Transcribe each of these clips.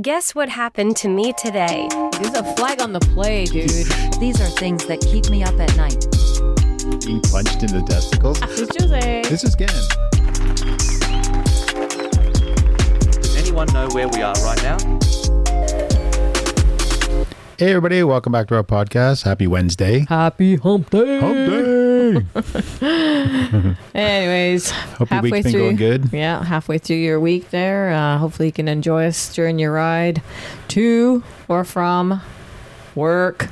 Guess what happened to me today? There's a flag on the play, dude. These are things that keep me up at night. Being punched in the testicles? This is Jose. This is Gan. Does anyone know where we are right now? Hey everybody, welcome back to our podcast. Happy Wednesday. Happy hump day. Hump day. Anyways, Hope your week's been going good. Yeah, halfway through your week there. Hopefully you can enjoy us during your ride to or from work.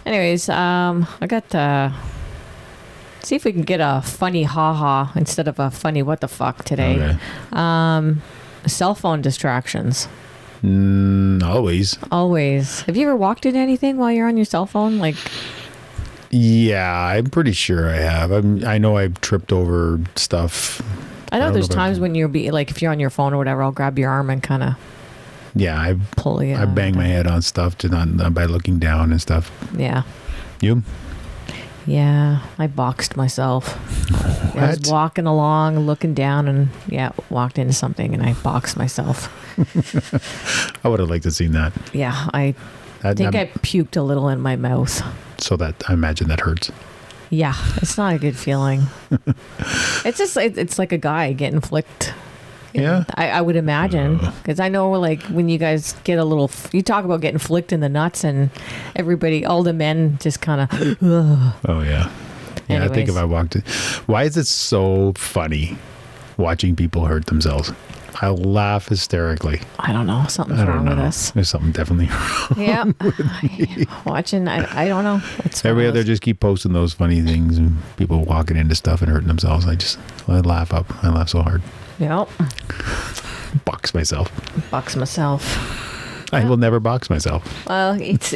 Anyways, I got see if we can get a funny ha-ha instead of a funny what the fuck today. Okay. Cell phone distractions. Always. Have you ever walked into anything while you're on your cell phone? Like, Yeah, I'm pretty sure I have. I know I've tripped over stuff. I know there's about- times when if you're on your phone or whatever, I'll grab your arm and kind of Yeah, pull you. I bang my head on stuff by looking down and stuff. Yeah. You? Yeah, I boxed myself. I was What? walking along, looking down, and walked into something, and I boxed myself. I would have liked to have seen that. Yeah, I think I puked a little in my mouth. So that, I imagine that hurts. Yeah, it's not a good feeling. It's like a guy getting flicked. Yeah? I would imagine, because I know, like, when you guys get you talk about getting flicked in the nuts, and everybody, all the men just kind of, Oh, yeah. Yeah, I think Anyways. if I walked in. Why is it so funny watching people hurt themselves? I laugh hysterically. I don't know, something's I don't wrong know. with us. There's something definitely wrong. Yeah, watching. I don't know. It's one Every of other those- just keep posting those funny things and people walking into stuff and hurting themselves. I laugh up. I laugh so hard. Yep. Box myself. Box myself. I will never box myself. Well, it's.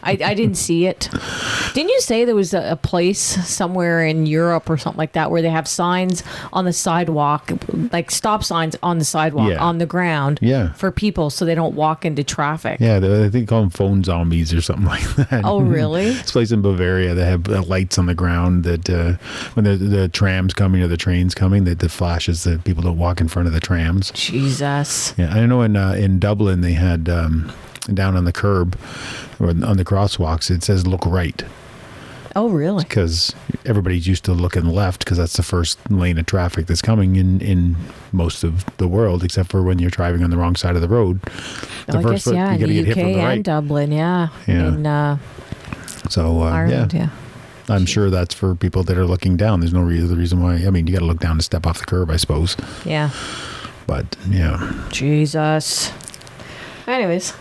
I didn't see it. Didn't you say there was a place somewhere in Europe or something like that where they have signs on the sidewalk, like stop signs on the sidewalk, Yeah. on the ground, Yeah. for people so they don't walk into traffic? Yeah, I think they call them phone zombies or something like that. Oh, really? This place in Bavaria, they have lights on the ground that when the tram's coming or the train's coming, that the flashes that people don't walk in front of the trams. Jesus. Yeah, I know in Dublin they had down on the curb or on the crosswalks it says look right Oh, really? because everybody's used to looking left because that's the first lane of traffic that's coming in most of the world except for when you're driving on the wrong side of the road. Oh, I guess, yeah, in gotta the get hit UK from the and right. Dublin, yeah. Yeah. In So Ireland, yeah. I'm sure that's for people that are looking down. There's no reason why. I mean, you got to look down to step off the curb, I suppose. Yeah. But yeah, Jesus. Anyways,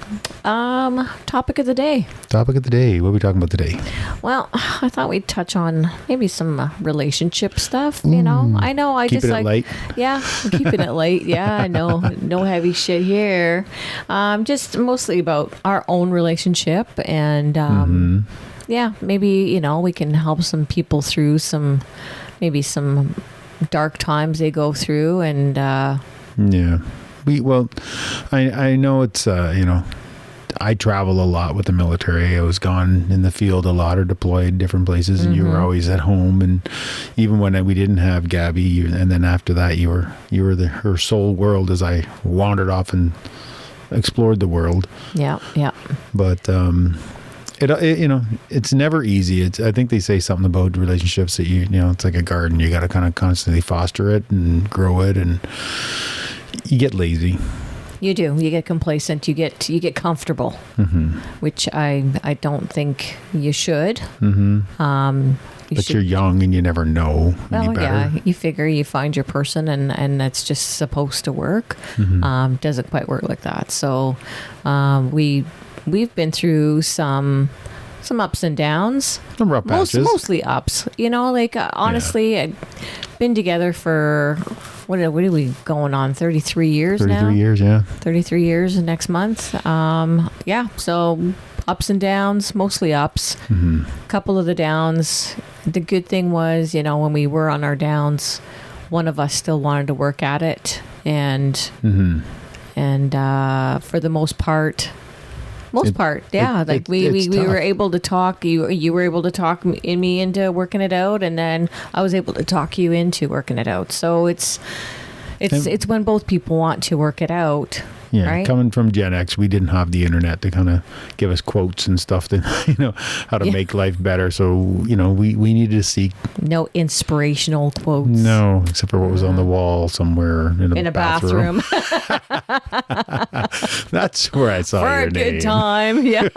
topic of the day. topic of the day. What are we talking about today? Well, I thought we'd touch on maybe some relationship stuff. You know, I know. I Keeping just it like, light. yeah, I'm keeping it light. Yeah, no heavy shit here. Just mostly about our own relationship, and yeah, maybe we can help some people through some dark times they go through, and Yeah. I know it's, I travel a lot with the military. I was gone in the field a lot or deployed different places and you were always at home. And even when we didn't have Gabby, and then after that, you were her sole world as I wandered off and explored the world. yeah. But, it's never easy. I think they say something about relationships that it's like a garden. You got to kind of constantly foster it and grow it, and you get lazy. You do. You get complacent. You get comfortable, which I don't think you should. But you're young and you never know any Well, better. yeah. You figure you find your person, and that's just supposed to work. Doesn't quite work like that. So we've been through some ups and downs. Some rough patches. Mostly ups. Honestly, I've been together for what are we going on? 33 years now. 33 years, yeah. 33 years next month. Yeah. So ups and downs, mostly ups. A couple of the downs. The good thing was, when we were on our downs, one of us still wanted to work at it, and for the most part, yeah. We were able to talk. You were able to talk me into working it out, and then I was able to talk you into working it out. So it's when both people want to work it out, Yeah, right? coming from Gen X, we didn't have the internet to kind of give us quotes and stuff to, how to make life better. So, we needed to seek. No inspirational quotes. No, except for what was on the wall somewhere in a bathroom. That's where I saw For your a name. good time. Yeah.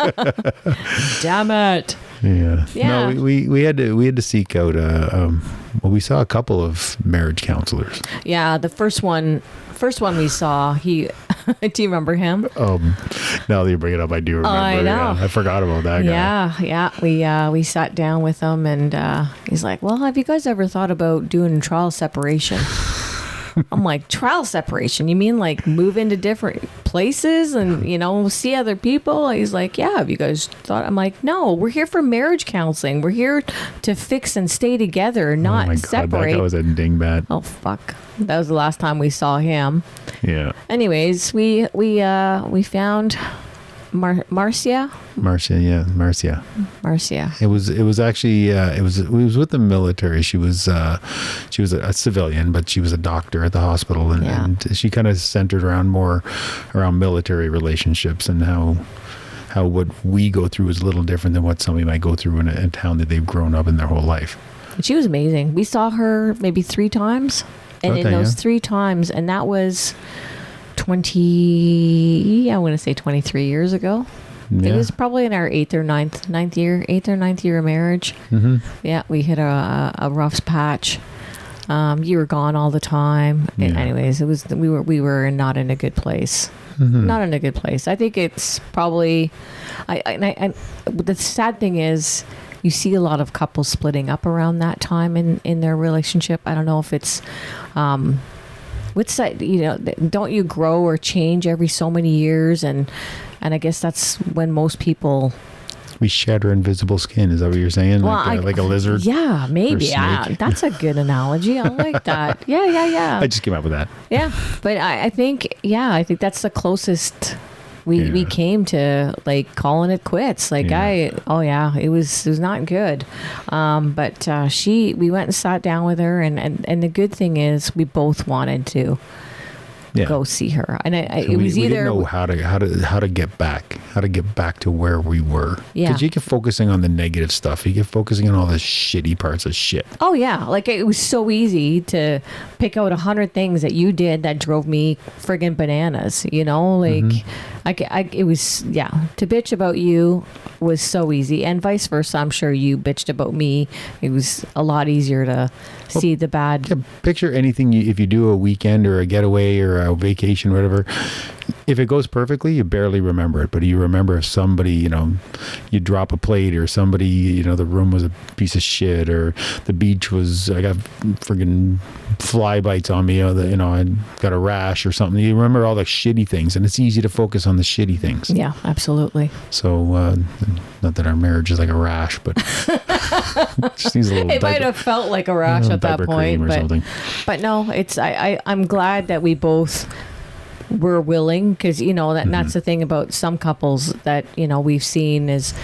Damn it. Yeah. Yeah. No, we had to seek out. We saw a couple of marriage counselors. Yeah, the first one we saw, do you remember him? Now that you bring it up, I do remember. I know. Yeah, I forgot about that guy. Yeah. We sat down with him, and he's like, "Well, have you guys ever thought about doing trial separation?" I'm like, trial separation? You mean like move into different places and, see other people? He's like, yeah, have you guys thought? I'm like, no, we're here for marriage counseling. We're here to fix and stay together, not Oh my separate. God, that guy was a dingbat. Oh, fuck. That was the last time we saw him. Yeah. Anyways, we found Marcia. It was actually it was with the military. She was a civilian, but she was a doctor at the hospital, and she kind of centered around military relationships and how what we go through is a little different than what somebody might go through in a town that they've grown up in their whole life. She was amazing. We saw her maybe 3 times, and in those 3 times, and that was 23 years ago. Yeah. It was probably in our 8th or 9th year of marriage. Mm-hmm. Yeah, we hit a rough patch. You were gone all the time. Yeah. Anyways, we were not in a good place. Mm-hmm. Not in a good place. I think it's probably. I the sad thing is, you see a lot of couples splitting up around that time in their relationship. I don't know if it's. What's that? Don't you grow or change every so many years? And I guess that's when most people. We shed our invisible skin. Is that what you're saying? Well, like a lizard? Yeah, maybe. Or snake? That's a good analogy. I like that. Yeah. I just came up with that. Yeah, but I think that's the closest we came to like calling it quits. Like it was not good. But we went and sat down with her, and the good thing is we both wanted to go see her, and it was we either didn't know how to get back to where we were. Yeah, because you get focusing on the negative stuff, you get focusing on all the shitty parts of shit. Oh yeah, like it was so easy to pick out 100 things that you did that drove me friggin' bananas. It was to bitch about you was so easy, and vice versa. I'm sure you bitched about me. It was a lot easier to see the bad. Yeah, picture anything if you do a weekend or a getaway or a vacation, whatever. If it goes perfectly, you barely remember it, but you remember if somebody, you drop a plate, or somebody, the room was a piece of shit, or the beach was, I got friggin' fly bites on me, I got a rash or something. You remember all the shitty things, and it's easy to focus on the shitty things. Yeah, absolutely. So, not that our marriage is like a rash, but just needs a little. It might have felt like a rash at that point, but no, it's I'm glad that we both were willing, because that's the thing about some couples that we've seen is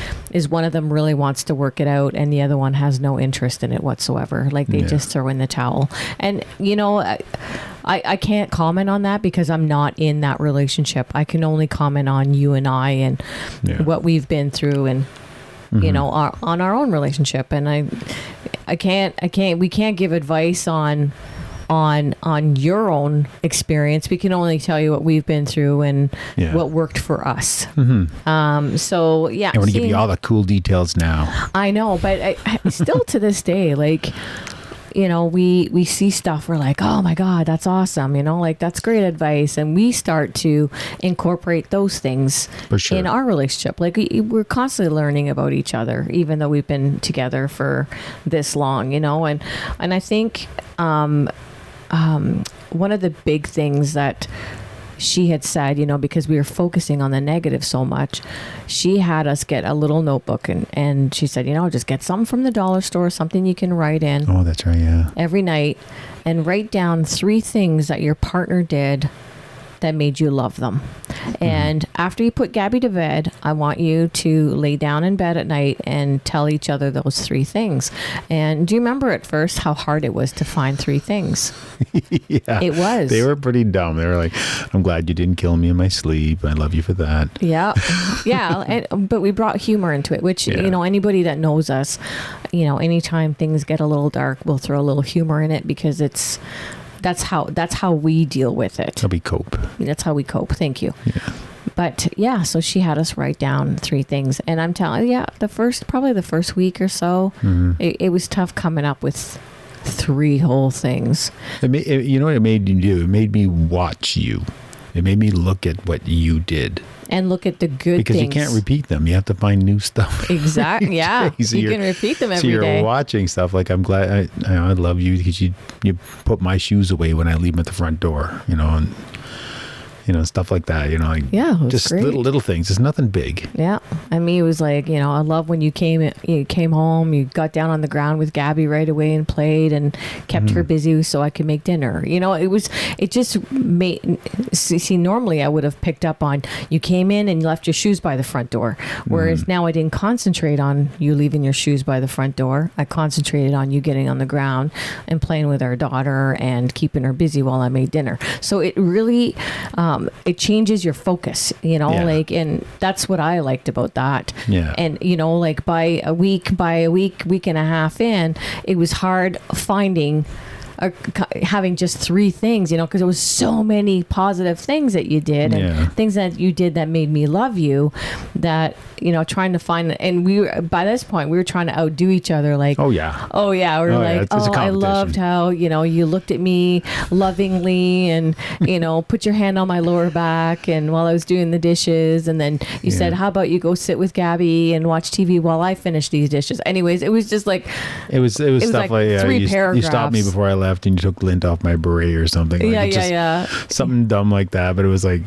one of them really wants to work it out and the other one has no interest in it whatsoever. Like they just throw in the towel. And I can't comment on that because I'm not in that relationship. I can only comment on you and I and what we've been through and on our own relationship. And we can't give advice on your own experience. We can only tell you what we've been through and what worked for us. Mm-hmm. So yeah, I want to give you all the cool details now. I know, but I still to this day, like, we see stuff, we're like, oh my God, that's awesome. Like that's great advice. And we start to incorporate those things in our relationship. Like we're constantly learning about each other, even though we've been together for this long, and I think, one of the big things that she had said, because we were focusing on the negative so much, she had us get a little notebook and she said, just get something from the dollar store, something you can write in. Oh, that's right. Yeah. Every night, and write down 3 things that your partner did that made you love them. And after you put Gabby to bed, I want you to lay down in bed at night and tell each other those 3 things. And do you remember at first how hard it was to find 3 things? Yeah. It was. They were pretty dumb. They were like, I'm glad you didn't kill me in my sleep. I love you for that. Yeah. Yeah. But we brought humor into it, which, Yeah. anybody that knows us, anytime things get a little dark, we'll throw a little humor in it because that's how we deal with it. How we cope. That's how we cope. Thank you. Yeah. But yeah, so she had us write down 3 things, and I'm telling you, probably the first week or so, it was tough coming up with 3 whole things. You know what it made you do? It made me watch you. It made me look at what you did. And look at the good because things. you can't repeat them. You have to find new stuff. Exactly. Yeah. So you can repeat them every day. So day. you're watching stuff like, I'm glad I love you because you put my shoes away when I leave them at the front door, and stuff like that, like yeah, it was just great. little things. It's nothing big. Yeah. I mean, it was like, I love when you came home, you got down on the ground with Gabby right away and played and kept her busy so I could make dinner. It just made, see, normally I would have picked up on you came in and you left your shoes by the front door. Whereas now I didn't concentrate on you leaving your shoes by the front door. I concentrated on you getting on the ground and playing with our daughter and keeping her busy while I made dinner. So it really, it changes your focus, and that's what I liked about that. Yeah. And, by a week and a half in, it was hard finding having just 3 things, because there was so many positive things that you did and things that you did that made me love you, that, trying to find, and by this point we were trying to outdo each other. Like, we're like, I loved how, you looked at me lovingly and, put your hand on my lower back and while I was doing the dishes. And then you said, how about you go sit with Gabby and watch TV while I finish these dishes? Anyways, it was just like, it was stuff like 3 paragraphs. You stopped me before I left and you took lint off my beret or something. Something dumb like that. But it was like,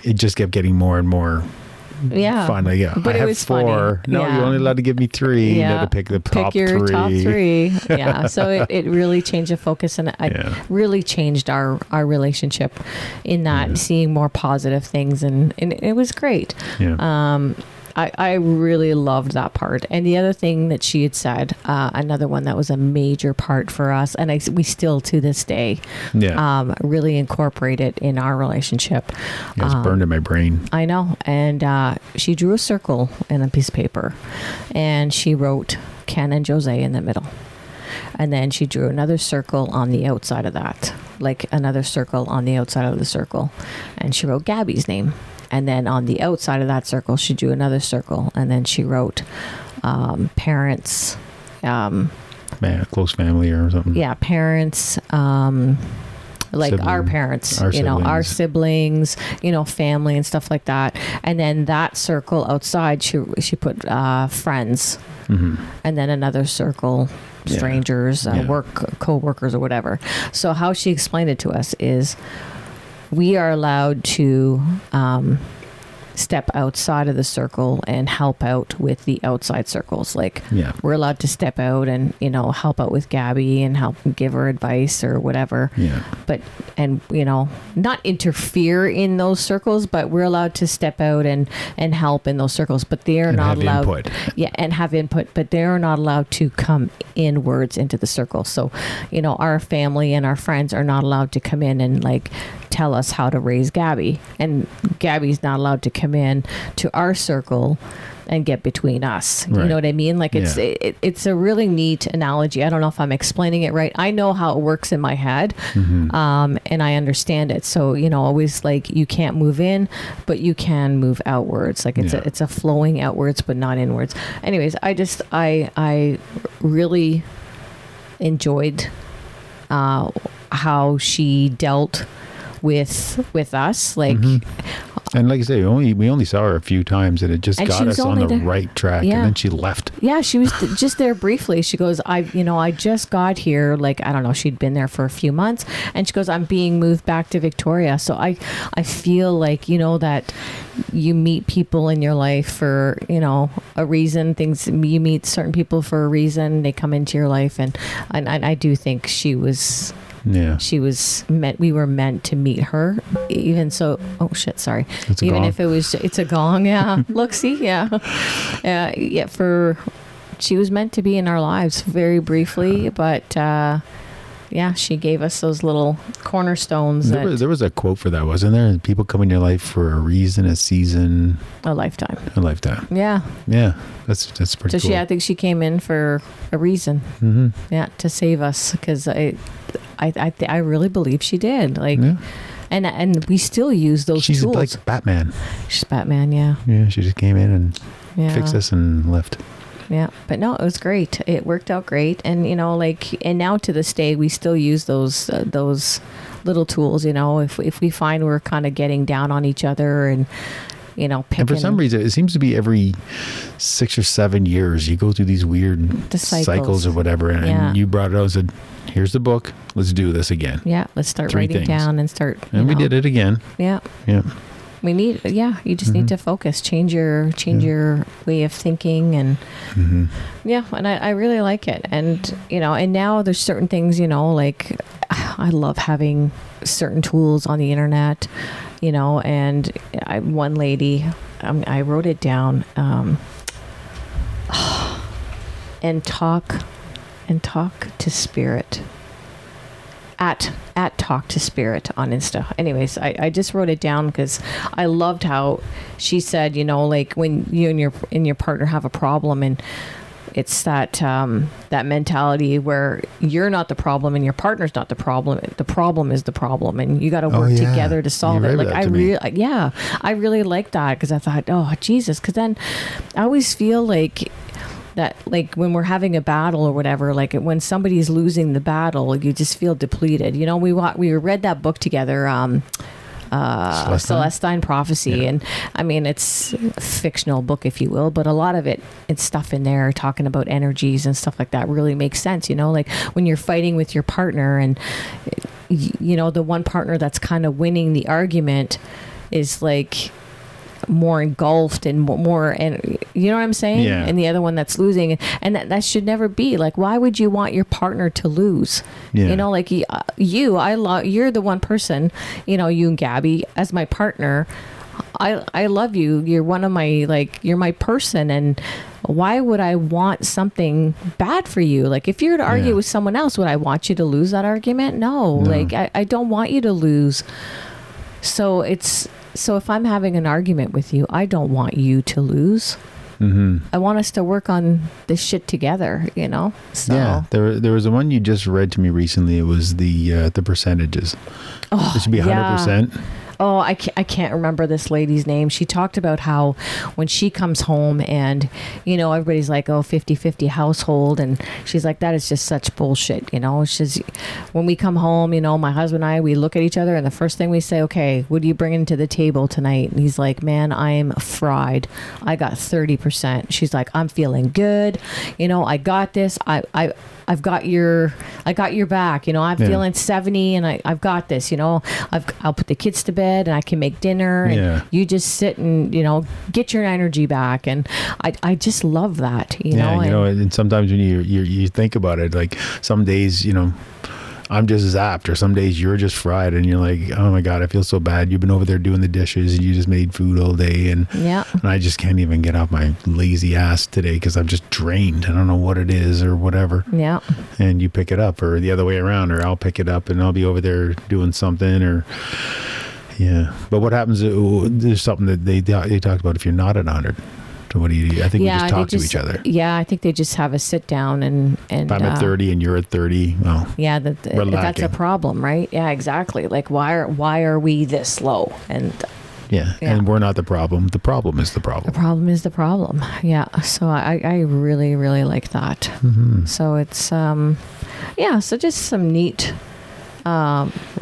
it just kept getting more and more fun. Like, but I it have was 4. Funny. No, you're only allowed to give me 3. You had to pick the top 3. Top 3. Yeah. So it really changed the focus, and it really changed our relationship in that seeing more positive things, and it was great. Yeah. I really loved that part. And the other thing that she had said, another one that was a major part for us, and we still to this day really incorporate it in our relationship. It's burned in my brain. I know. And she drew a circle in a piece of paper, and she wrote Ken and Jose in the middle. And then she drew another circle on the outside of that, like another circle on the outside of the circle. And she wrote Gabby's name. And then on the outside of that circle, she drew another circle. And then she wrote parents. Close family or something. Yeah, parents. Like our parents, our siblings, family and stuff like that. And then that circle outside, she put friends. And then another circle, strangers, work, co-workers or whatever. So how she explained it to us is, we are allowed to step outside of the circle and help out with the outside circles. Like, we're allowed to step out and, help out with Gabby and help give her advice or whatever. Yeah. But, and, not interfere in those circles, but we're allowed to step out and help in those circles. But they're not allowed. Input. Yeah, and have input, but they're not allowed to come inwards into the circle. So, our family and our friends are not allowed to come in and tell us how to raise Gabby, and Gabby's not allowed to come in to our circle and get between us. You know what I mean? It's a really neat analogy. I don't know if I'm explaining it right. I know how it works in my head, and I understand it. So, always you can't move in, but you can move outwards. It's a flowing outwards, but not inwards. Anyways, I really enjoyed how she dealt with us, and like I say, we only saw her a few times, and it just got us on the right track. And then she left. Yeah, she was just there briefly. She goes, I just got here. I don't know, she'd been there for a few months, and she goes, I'm being moved back to Victoria. So I feel that you meet people in your life for a reason. You meet certain people for a reason. They come into your life, and I do think she was Yeah. We were meant to meet her. Even so, oh shit, sorry. It's a Even gong. if it's a gong, yeah. Look, see, yeah. She was meant to be in our lives very briefly, but yeah, she gave us those little cornerstones. There was a quote for that, wasn't there? People come in your life for a reason, a season, a lifetime. a lifetime. Yeah. Yeah, that's pretty So cool. I think she came in for a reason. Mm-hmm. Yeah, to save us, because I really believe she did. Like, Yeah. and we still use those She's tools. like Batman. She's Batman, yeah. Yeah, she just came in and Yeah. fixed us and left. Yeah, but no, it was great. It worked out great, and and now to this day, we still use those little tools. If we find we're kind of getting down on each other, and picking. And for some reason, it seems to be every 6 or 7 years you go through these weird The cycles. or whatever. And, Yeah. and you brought it out and said, "Here's the book. Let's do this again." Yeah, let's start 3 writing things. down and start. And we did it again. Yeah. Yeah. We need, you just need to focus, change your way of thinking, and and I really like it. And and now there's certain things, like I love having certain tools on the internet, and one lady, I wrote it down, and talk to spirit. At Talk to Spirit on Insta. Anyways, I just wrote it down because I loved how she said, like when you and your partner have a problem, and it's that that mentality where you're not the problem and your partner's not the problem. The problem is the problem, and you got to work yeah. together to solve You it. read Like that to me. I really like that, because I thought, oh Jesus, because then I always feel like that, like when we're having a battle or whatever, like when somebody's losing the battle, you just feel depleted. We read that book together, Celestine Prophecy, Yeah. and I mean, it's a fictional book, if you will, but a lot of it's stuff in there talking about energies and stuff like that really makes sense. Like when you're fighting with your partner, and the one partner that's kind of winning the argument is like more engulfed and more, and you know what I'm saying? Yeah. And the other one that's losing, and that should never be. Like, why would you want your partner to lose? Yeah. Like you're the one person, you and Gabby as my partner. I love you. You're one of my, you're my person, and why would I want something bad for you? Like, if you were to argue with someone else, would I want you to lose that argument? No. Like, I don't want you to lose. So if I'm having an argument with you, I don't want you to lose. Mm-hmm. I want us to work on this shit together, So. Yeah, there was the one you just read to me recently. It was the percentages. Oh, it should be 100%. Oh, I can't remember this lady's name. She talked about how when she comes home and, everybody's like, oh, 50-50 household. And she's like, that is just such bullshit. She's, when we come home, my husband and I, we look at each other, and the first thing we say, okay, what are you bringing to the table tonight? And he's like, man, I'm fried. I got 30%. She's like, I'm feeling good. I got this. I've got your back. I'm feeling 70, and I've got this. I'll put the kids to bed, and I can make dinner, and you just sit and get your energy back. And I just love that. And sometimes when you think about it, like some days, I'm just zapped, or some days you're just fried, and you're like, oh my God, I feel so bad. You've been over there doing the dishes, and you just made food all day, and I just can't even get off my lazy ass today because I'm just drained. I don't know what it is or whatever. Yeah. And you pick it up, or the other way around, or I'll pick it up and I'll be over there doing something, or But what happens? There's something that they talked about if you're not at 100. So what do you do? I think we just talk to each other. Yeah, I think they just have a sit down and if I'm at 30 and you're at 30, well, yeah, that's a problem, right? Yeah, exactly. Like, why are we this low? And and we're not the problem. The problem is the problem. The problem is the problem. Yeah. So I really, really like that. Mm-hmm. So it's so just some neat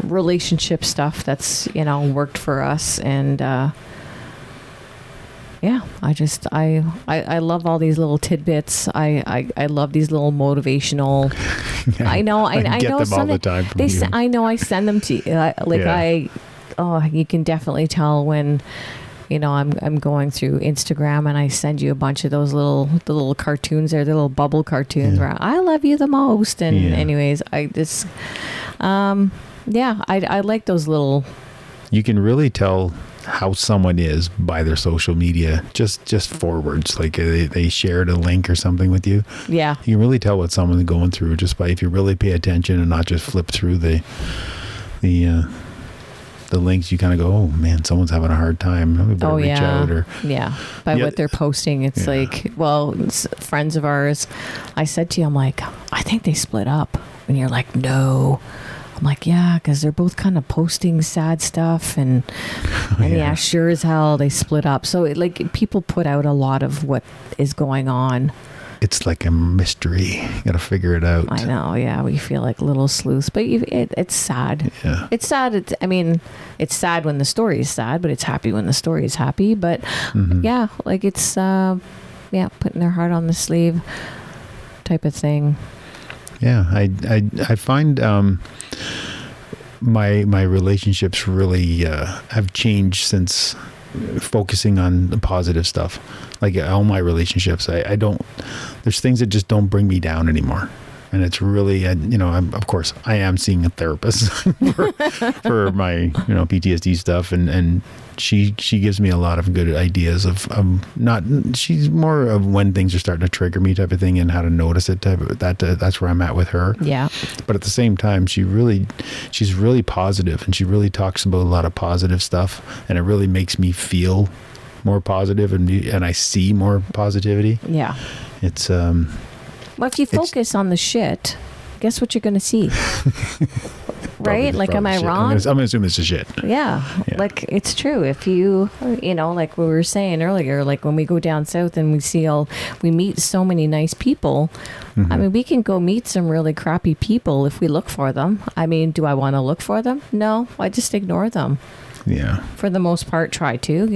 relationship stuff that's worked for us. And I love all these little tidbits. I love these little motivational. I know. I get know them some all the time. From you. I know. I send them to you. You can definitely tell when I'm going through Instagram, and I send you a bunch of those little cartoons there, the little bubble cartoons where I love you the most. And anyways, Yeah, I like those little. You can really tell how someone is by their social media, just forwards, like they shared a link or something with you. Yeah. You can really tell what someone's going through just by, if you really pay attention and not just flip through the links. You kind of go, oh man, someone's having a hard time. We better reach out. Or by Yeah. what they're posting, it's like, well, friends of ours, I said to you, I'm like, I think they split up, and you're like, no. I'm like, yeah, because they're both kind of posting sad stuff, and yeah, sure as hell they split up. So people put out a lot of what is going on. It's like a mystery. You got to figure it out. I know, yeah, we feel like little sleuths, but it's sad. Yeah. It's sad. It's sad when the story is sad, but it's happy when the story is happy. But yeah, like it's putting their heart on the sleeve type of thing. Yeah, I find my relationships really have changed since focusing on the positive stuff. Like all my relationships, I don't. There's things that just don't bring me down anymore, and it's really, of course, I am seeing a therapist for my PTSD stuff, and she gives me a lot of good ideas of not. She's more of when things are starting to trigger me type of thing, and how to notice it type of that's where I'm at with her. Yeah. But at the same time, she's really positive, and she really talks about a lot of positive stuff, and it really makes me feel more positive, and I see more positivity. Yeah. It's well, if you focus on the shit, guess what you're going to see? Right? Like, am I shit. wrong? I'm gonna assume it's a shit. Yeah. Like, it's true. If you, like we were saying earlier, like when we go down south and we meet so many nice people. Mm-hmm. I mean, we can go meet some really crappy people if we look for them. I mean, do I want to look for them? No, I just ignore them. Yeah. For the most part, try to,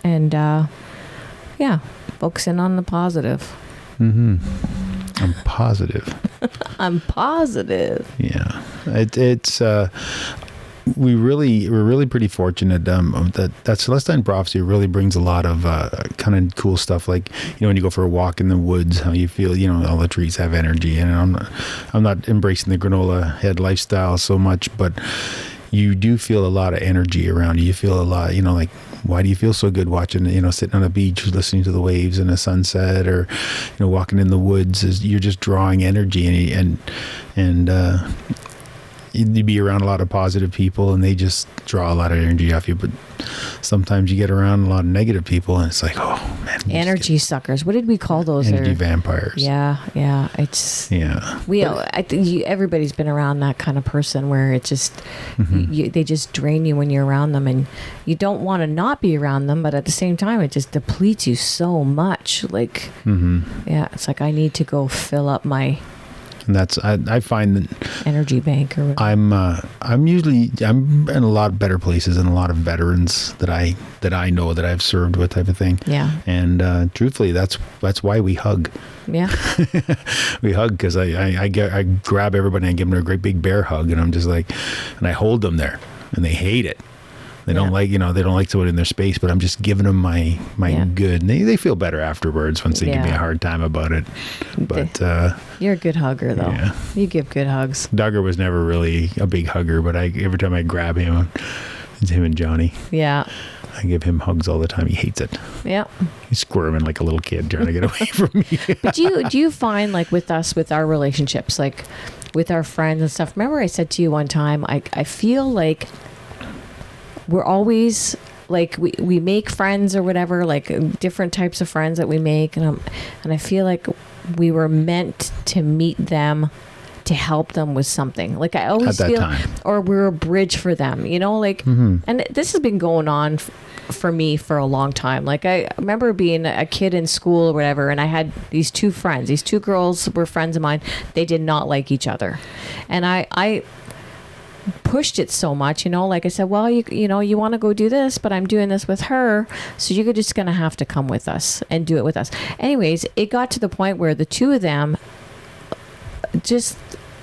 and focusing on the positive. Mm-hmm. I'm positive. I'm positive. Yeah. It's we're really pretty fortunate that Celestine Prophecy really brings a lot of kind of cool stuff, like when you go for a walk in the woods, how you feel all the trees have energy. And I'm not embracing the granola head lifestyle so much, but you do feel a lot of energy around you. You feel a lot, like, why do you feel so good watching, sitting on a beach, listening to the waves and a sunset, or, walking in the woods? You're just drawing energy, and you'd be around a lot of positive people, and they just draw a lot of energy off you. But sometimes you get around a lot of negative people, and it's like, oh man, energy suckers. What did we call those? Energy vampires. Yeah. It's I think everybody's been around that kind of person where it just they just drain you when you're around them, and you don't want to not be around them, but at the same time, it just depletes you so much. Like, it's like I need to go fill up my. And that's I find that energy bank or whatever. I'm in a lot better places, and a lot of veterans that I know that I've served with type of thing. Yeah. And truthfully, that's why we hug. Yeah. We hug because I grab everybody and give them a great big bear hug, and I'm just like, and I hold them there, and they hate it. They don't like, they don't like someone in their space, but I'm just giving them my good. And they feel better afterwards once they give me a hard time about it. But you're a good hugger, though. Yeah. You give good hugs. Duggar was never really a big hugger, but every time I grab him, it's him and Johnny. Yeah. I give him hugs all the time. He hates it. Yeah. He's squirming like a little kid trying to get away from me. But do you find, like, with us, with our relationships, like with our friends and stuff, remember I said to you one time, I feel like we're always like we make friends or whatever, like different types of friends that we make, and I feel like we were meant to meet them to help them with something. Like I always feel, time. Or we're a bridge for them, and this has been going on for me for a long time. Like I remember being a kid in school or whatever, and I had these two friends. These two girls were friends of mine. They did not like each other, and I pushed it so much, like I said, well, you want to go do this, but I'm doing this with her, so you're just going to have to come with us and do it with us. Anyways, it got to the point where the two of them just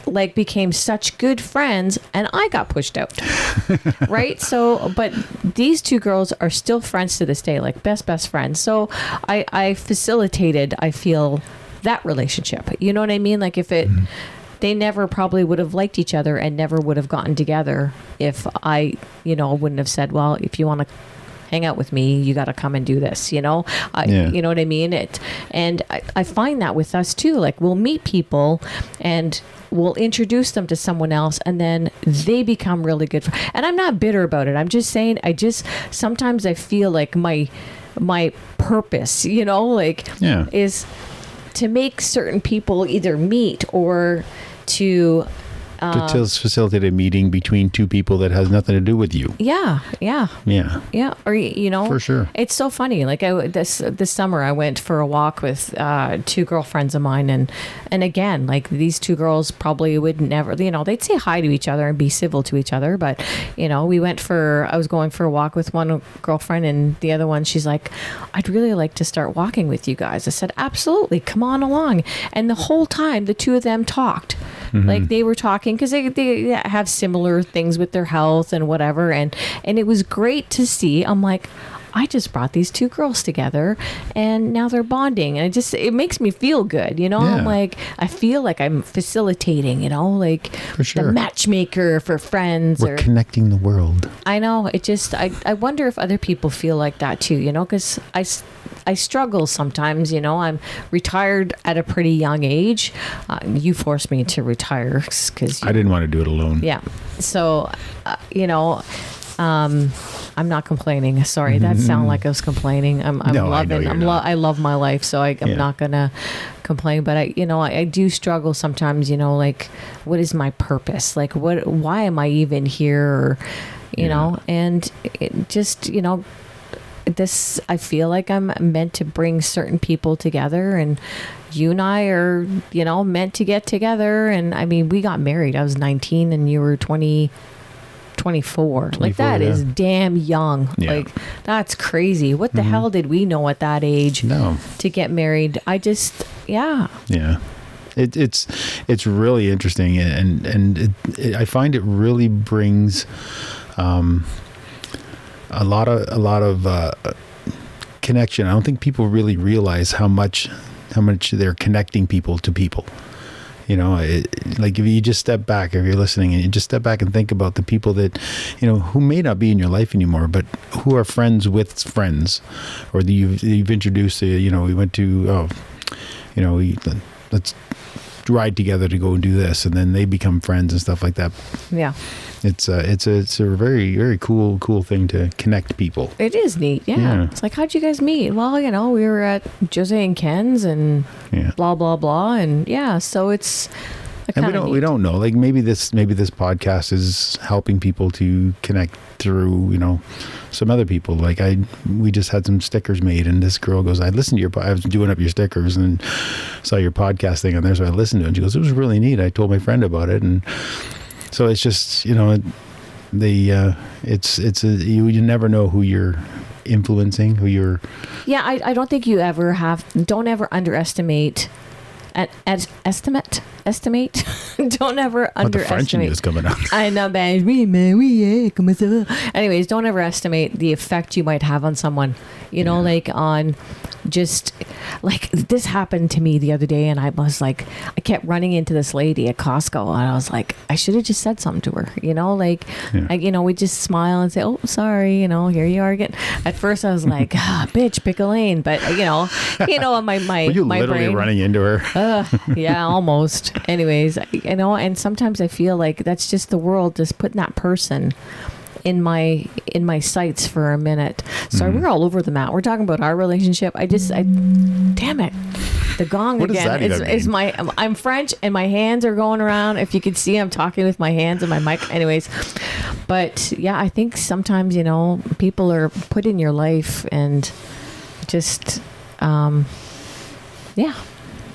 like became such good friends, and I got pushed out. Right? So, but these two girls are still friends to this day, like best friends. So I facilitated, I feel, that relationship. You know what I mean? Like if it they never probably would have liked each other and never would have gotten together if I, wouldn't have said, well, if you want to hang out with me, you got to come and do this, you know what I mean? And I find that with us too, like we'll meet people and we'll introduce them to someone else and then they become really good. And I'm not bitter about it. I'm just saying, sometimes I feel like my purpose, is to make certain people either meet or to facilitate a meeting between two people that has nothing to do with you. Yeah. Or for sure. It's so funny. Like this summer, I went for a walk with two girlfriends of mine, and again, like these two girls probably would never, they'd say hi to each other and be civil to each other, but I was going for a walk with one girlfriend, and the other one, she's like, I'd really like to start walking with you guys. I said, absolutely, come on along. And the whole time, the two of them talked. Mm-hmm. Like they were talking because they have similar things with their health and whatever. And it was great to see. I'm like, I just brought these two girls together and now they're bonding. And it makes me feel good. I'm like, I feel like I'm facilitating, like for sure. The matchmaker for friends. We're connecting the world. I know. I wonder if other people feel like that too, because I struggle sometimes, I'm retired at a pretty young age. You forced me to retire because I didn't want to do it alone. Yeah. So, I'm not complaining. Sorry, that sounded like I was complaining. I love my life, so I'm not gonna complain. But I do struggle sometimes. Like, what is my purpose? Like, why am I even here? Or, and it just, this, I feel like I'm meant to bring certain people together, and you and I are, meant to get together. And I mean, we got married. I was 19 and you were 24. Like that is damn young. Yeah. Like that's crazy. What the hell did we know at that age to get married? Yeah. It's really interesting. And I find it really brings, a lot of connection. I don't think people really realize how much they're connecting people to people. Like if you just step back, if you're listening and you just step back and think about the people that, who may not be in your life anymore, but who are friends with friends, or that you've introduced. We went to, let's ride together to go and do this, and then they become friends and stuff like that. Yeah. It's a very, very cool thing to connect people. It is neat. Yeah. It's like, how'd you guys meet? Well, we were at Jose and Ken's and blah, blah, blah. And so it's, and we don't know, like maybe this podcast is helping people to connect through, some other people. Like we just had some stickers made, and this girl goes, I was doing up your stickers and saw your podcast thing on there. So I listened to it, and she goes, it was really neat. I told my friend about it. And so it's just, you never know who you're influencing, who you're. Yeah. I don't think don't ever underestimate estimate. Don't ever underestimate. The French in you is coming out. I know, man. Anyways, don't ever estimate the effect you might have on someone. Like on just like this happened to me the other day, and I was like, I kept running into this lady at Costco, and I was like, I should have just said something to her. We just smile and say, oh, sorry, here you are again. At first, I was like, bitch, pick a lane, but my Were you my literally brain running into her? Yeah, almost. Anyways, and sometimes I feel like that's just the world just putting that person in my sights for a minute. Sorry, we're all over the map. We're talking about our relationship. Damn it. The gong what again. Does that is mean? I'm French and my hands are going around. If you could see, I'm talking with my hands and my mic. Anyways, but yeah, I think sometimes, people are put in your life and just, yeah.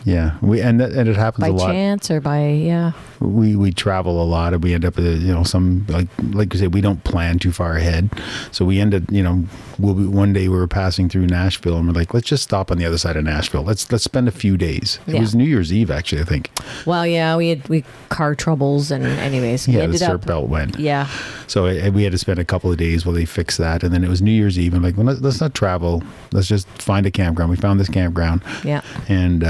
Yeah, and it happens by a lot. By chance or by, We travel a lot, and we end up at some like you said, we don't plan too far ahead, so we end up one day we were passing through Nashville, and we're like, let's just stop on the other side of Nashville. Let's spend a few days. It was New Year's Eve, actually, I think. Well, yeah, we had car troubles, and anyways, we ended the surf belt went. Yeah. So we had to spend a couple of days while they fixed that, and then it was New Year's Eve. I'm like, well, let's not travel. Let's just find a campground. We found this campground. Yeah. And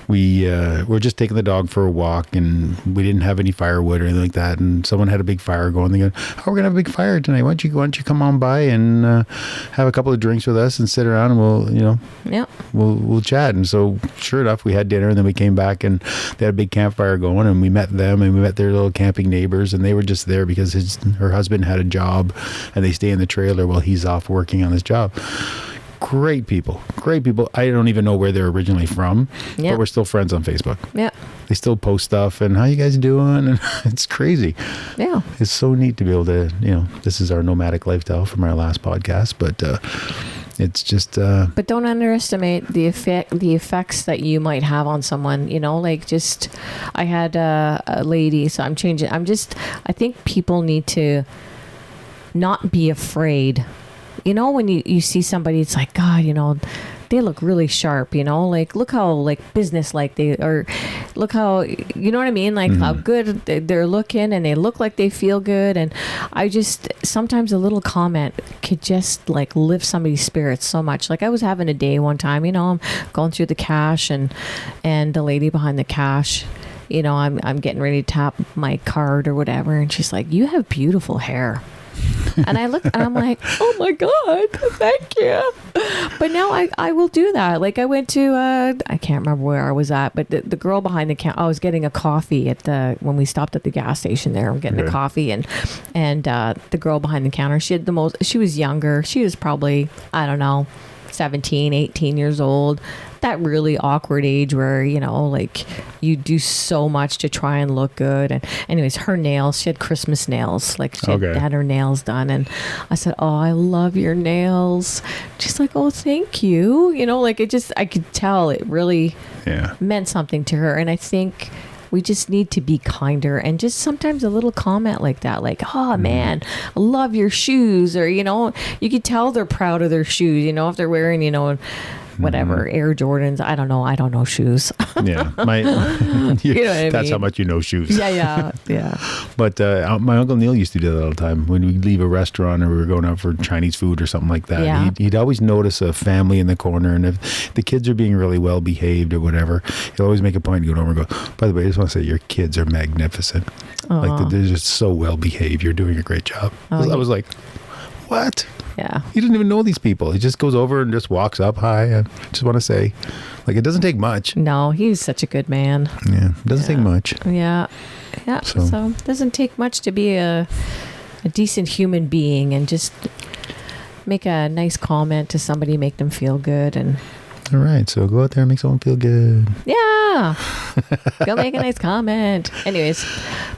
we were just taking the dog for a walk, and we didn't have any firewood or anything like that. And someone had a big fire going. They go, "Oh, we're gonna have a big fire tonight. Why don't you come on by and have a couple of drinks with us and sit around, and we'll chat." And so, sure enough, we had dinner, and then we came back, and they had a big campfire going, and we met them, and we met their little camping neighbors, and they were just there because her husband had a job, and they stay in the trailer while he's off working on his job. Great people. I don't even know where they're originally from, but we're still friends on Facebook. Yeah. They still post stuff and how you guys doing? And it's crazy. Yeah. It's so neat to be able to, this is our nomadic lifestyle from our last podcast, but it's just but don't underestimate the effects that you might have on someone, I had a lady, so I think people need to not be afraid. When you see somebody, it's like, God, they look really sharp, look how business-like they are, look how, you know what I mean? How good they're looking, and they look like they feel good. And sometimes a little comment could just lift somebody's spirits so much. I was having a day one time, I'm going through the cash, and the lady behind the cash, I'm getting ready to tap my card or whatever. And she's like, "You have beautiful hair." And I look, and I'm like, "Oh my God, thank you." But now I will do that. I went to, I can't remember where I was at, but the girl behind the counter, I was getting a coffee when we stopped at the gas station there. I'm getting a coffee, and the girl behind the counter, she was younger. She was probably, I don't know, 17, 18 years old. That really awkward age where, you do so much to try and look good. And anyways, her nails, she had Christmas nails. She had her nails done. And I said, "Oh, I love your nails." She's like, "Oh, thank you." I could tell it really meant something to her. And I think we just need to be kinder, and just sometimes a little comment like that, "Oh man, I love your shoes," or, you could tell they're proud of their shoes, if they're wearing, whatever, Air Jordans. I don't know shoes. Yeah. That's how much you know shoes. Yeah. But my Uncle Neil used to do that all the time. When we'd leave a restaurant or we were going out for Chinese food or something like that, he'd always notice a family in the corner, and if the kids are being really well behaved or whatever, he'll always make a point to go over and go, "By the way, I just want to say your kids are magnificent. They're just so well behaved. You're doing a great job." I was like, "What?" Yeah. He doesn't even know these people. He just goes over and just walks up. "Hi, I just want to say," it doesn't take much. No, he's such a good man. Yeah. It doesn't take much. Yeah. Yeah. So it doesn't take much to be a decent human being, and just make a nice comment to somebody, make them feel good. And all right. So go out there and make someone feel good. Yeah. Go make a nice comment. Anyways,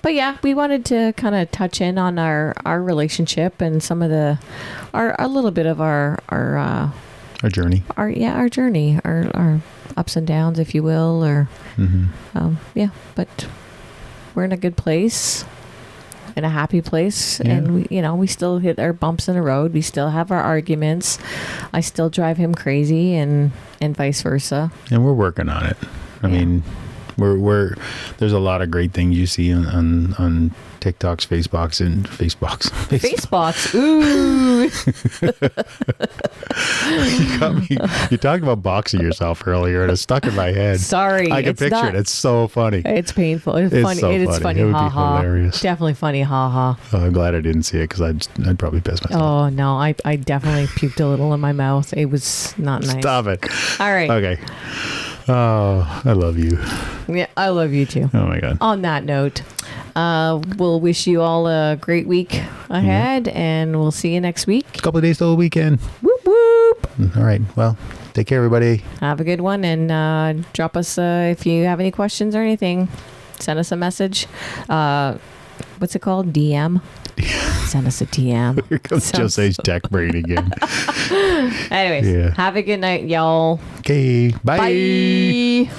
but yeah, we wanted to kind of touch in on our relationship and some of a little bit of our journey. Our journey, our ups and downs, if you will, or but we're in a good place, in a happy place, and we still hit our bumps in the road. We still have our arguments. I still drive him crazy, and vice versa. And we're working on it. I mean, we're there's a lot of great things you see on TikToks, Facebooks. Ooh. You talked about boxing yourself earlier, and it stuck in my head. Sorry, I can picture it. It's so funny. It's painful. It's funny. So it's funny. It would ha be ha. hilarious. Definitely funny. Ha ha. Oh, I'm glad I didn't see it, because I'd probably piss myself. Oh no, I definitely puked a little in my mouth. It was not nice. Stop it. All right. Okay. Oh, I love you. Yeah, I love you too. Oh my God. On that note, we'll wish you all a great week ahead, and we'll see you next week. A couple of days till the weekend. Whoop whoop. All right. Well, take care, everybody. Have a good one, and drop us if you have any questions or anything. Send us a message. What's it called? DM. Send us a DM. Here comes Jose's tech brain again. Anyways, have a good night, y'all. Okay. Bye. Bye.